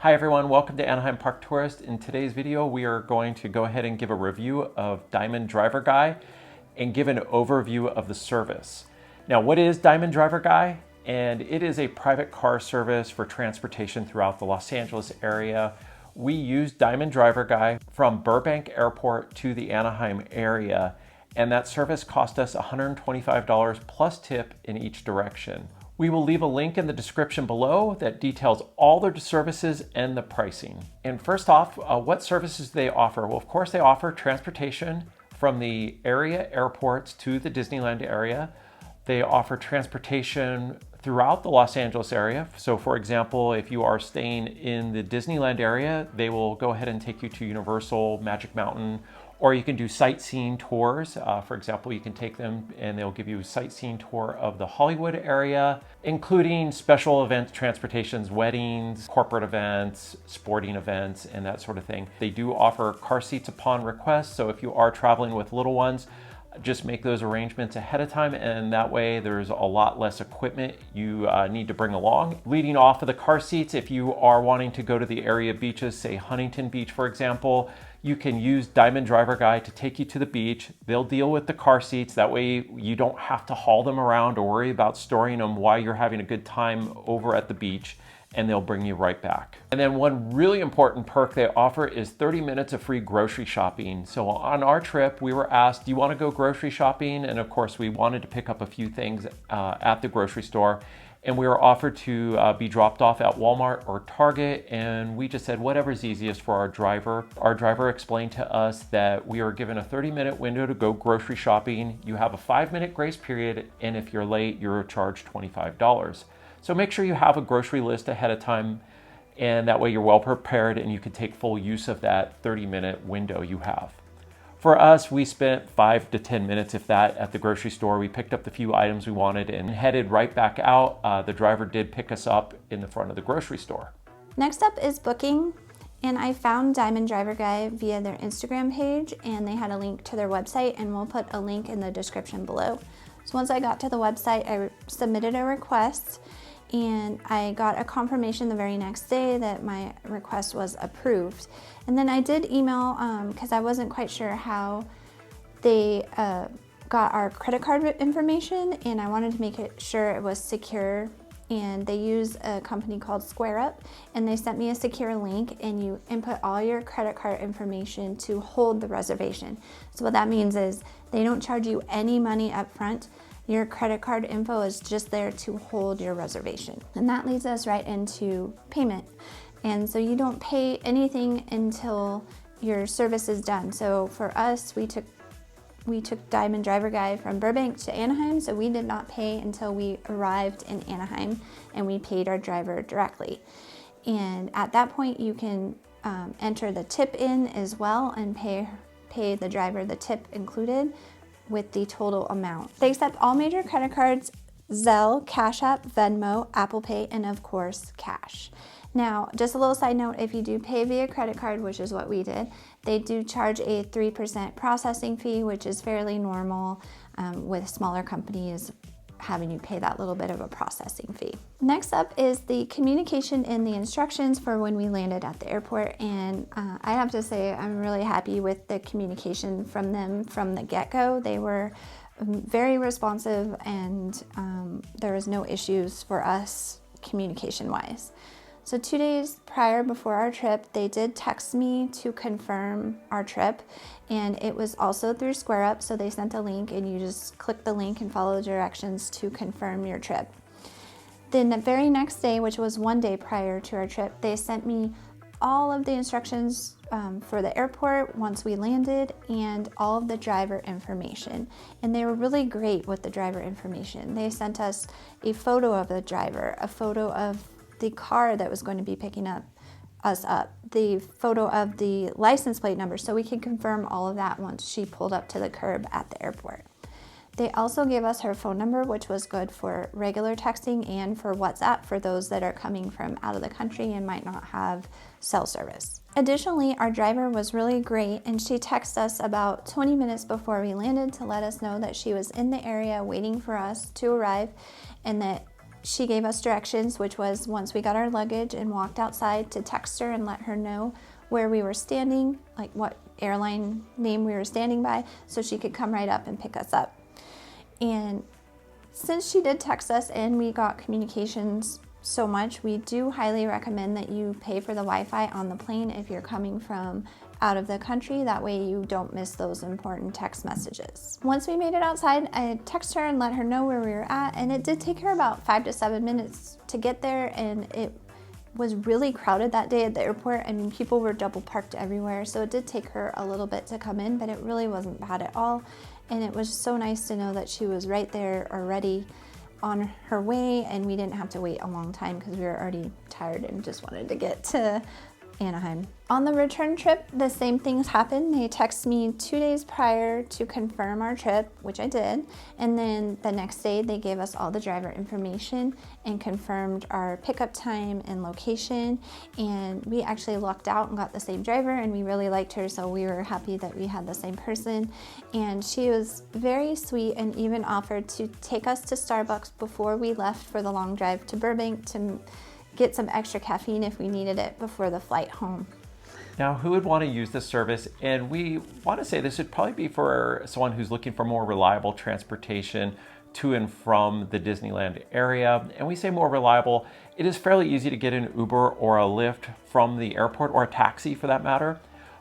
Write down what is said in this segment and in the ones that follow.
Hi everyone, welcome to Anaheim Park Tourist. In today's video, we are going to go ahead and give a review of Diamond Driver Guy and give an overview of the service. Now, what is Diamond Driver Guy? And it is a private car service for transportation throughout the Los Angeles area. We use Diamond Driver Guy from Burbank Airport to the Anaheim area, and that service cost us $125 plus tip in each direction. We will leave a link in the description below that details all their services and the pricing. And first off, what services do they offer? Well, of course, they offer transportation from the area airports to the Disneyland area. They offer transportation throughout the Los Angeles area. So for example, if you are staying in the Disneyland area, they will go ahead and take you to Universal, Magic Mountain, or you can do sightseeing tours. For example, you can take them and they'll give you a sightseeing tour of the Hollywood area, including special event transportations, weddings, corporate events, sporting events, and that sort of thing. They do offer car seats upon request. So if you are traveling with little ones, just make those arrangements ahead of time, and that way there's a lot less equipment you need to bring along. Leading off of the car seats, if you are wanting to go to the area beaches, say Huntington Beach, for example, you can use Diamond Driver Guy to take you to the beach. They'll deal with the car seats. That way you don't have to haul them around or worry about storing them while you're having a good time over at the beach, and they'll bring you right back. And then one really important perk they offer is 30 minutes of free grocery shopping. So on our trip, we were asked, do you want to go grocery shopping? And of course, we wanted to pick up a few things at the grocery store. And we were offered to be dropped off at Walmart or Target. And we just said, whatever's easiest for our driver. Our driver explained to us that we are given a 30-minute window to go grocery shopping. You have a 5-minute grace period. And if you're late, you're charged $25. So make sure you have a grocery list ahead of time, and that way you're well prepared and you can take full use of that 30-minute window you have. For us, we spent 5 to 10 minutes, if that, at the grocery store. We picked up the few items we wanted and headed right back out. The driver did pick us up in the front of the grocery store. Next up is booking, and I found Diamond Driver Guy via their Instagram page, and they had a link to their website, and we'll put a link in the description below. So once I got to the website, I submitted a request, and I got a confirmation the very next day that my request was approved. And then I did email, because I wasn't quite sure how they got our credit card information, and I wanted to make sure it was secure. And they use a company called SquareUp, and they sent me a secure link, and you input all your credit card information to hold the reservation. So what that means is they don't charge you any money up front. Your credit card info is just there to hold your reservation. And that leads us right into payment. And so you don't pay anything until your service is done. So for us, we took Diamond Driver Guy from Burbank to Anaheim, so we did not pay until we arrived in Anaheim, and we paid our driver directly. And at that point, you can enter the tip in as well and pay the driver the tip included with the total amount. They accept all major credit cards: Zelle, Cash App, Venmo, Apple Pay, and of course, cash. Now, just a little side note, if you do pay via credit card, which is what we did, they do charge a 3% processing fee, which is fairly normal with smaller companies having you pay that little bit of a processing fee. Next up is the communication in the instructions for when we landed at the airport, and I have to say I'm really happy with the communication from them from the get-go. They were very responsive, and there was no issues for us communication-wise. So 2 days prior, before our trip, they did text me to confirm our trip, and it was also through SquareUp, so they sent a link, and you just click the link and follow the directions to confirm your trip. Then the very next day, which was 1 day prior to our trip, they sent me all of the instructions for the airport once we landed, and all of the driver information. And they were really great with the driver information. They sent us a photo of the driver, a photo of the car that was going to be picking us up, the photo of the license plate number, so we could confirm all of that once she pulled up to the curb at the airport. They also gave us her phone number, which was good for regular texting and for WhatsApp for those that are coming from out of the country and might not have cell service. Additionally, our driver was really great, and she texted us about 20 minutes before we landed to let us know that she was in the area waiting for us to arrive, and that She gave us directions, which was once we got our luggage and walked outside to text her and let her know where we were standing, like what airline name we were standing by, so she could come right up and pick us up. And since she did text us and we got communications so much, we do highly recommend that you pay for the Wi-Fi on the plane if you're coming from out of the country. That way you don't miss those important text messages. Once we made it outside, I texted her and let her know where we were at, and it did take her about 5 to 7 minutes to get there, and it was really crowded that day at the airport. I mean, people were double parked everywhere, so it did take her a little bit to come in, but it really wasn't bad at all. And it was so nice to know that she was right there already on her way, and we didn't have to wait a long time because we were already tired and just wanted to get to Anaheim. On the return trip, the same things happened. They texted me 2 days prior to confirm our trip, which I did, and then the next day they gave us all the driver information and confirmed our pickup time and location, and we actually lucked out and got the same driver, and we really liked her, so we were happy that we had the same person. And she was very sweet and even offered to take us to Starbucks before we left for the long drive to Burbank to get some extra caffeine if we needed it before the flight home. Now, who would want to use this service? And we want to say this would probably be for someone who's looking for more reliable transportation to and from the Disneyland area. And we say more reliable, it is fairly easy to get an Uber or a Lyft from the airport, or a taxi for that matter.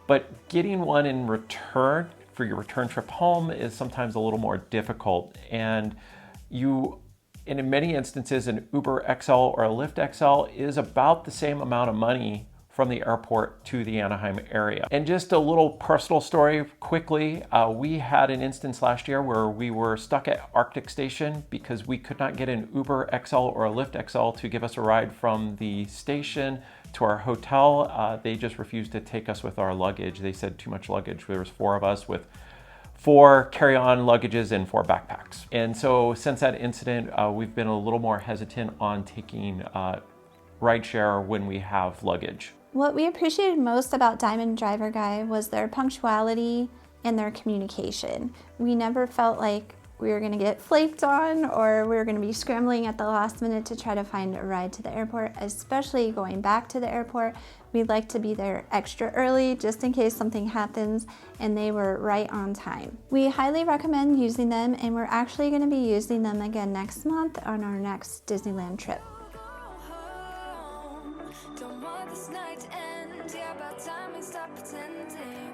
But getting one in return for your return trip home is sometimes a little more difficult. And in many instances, an Uber XL or a Lyft XL is about the same amount of money from the airport to the Anaheim area. And just a little personal story quickly, we had an instance last year where we were stuck at Arctic Station because we could not get an Uber XL or a Lyft XL to give us a ride from the station to our hotel. They just refused to take us with our luggage. They said too much luggage. There was 4 of us with 4 carry-on luggages and 4 backpacks. And so since that incident, we've been a little more hesitant on taking rideshare when we have luggage. What we appreciated most about Diamond Driver Guy was their punctuality and their communication. We never felt like we were gonna get flaked on or we were gonna be scrambling at the last minute to try to find a ride to the airport, especially going back to the airport. We'd like to be there extra early just in case something happens, and they were right on time. We highly recommend using them, and we're actually gonna be using them again next month on our next Disneyland trip. Don't want this night to end, yeah, about time we stop pretending.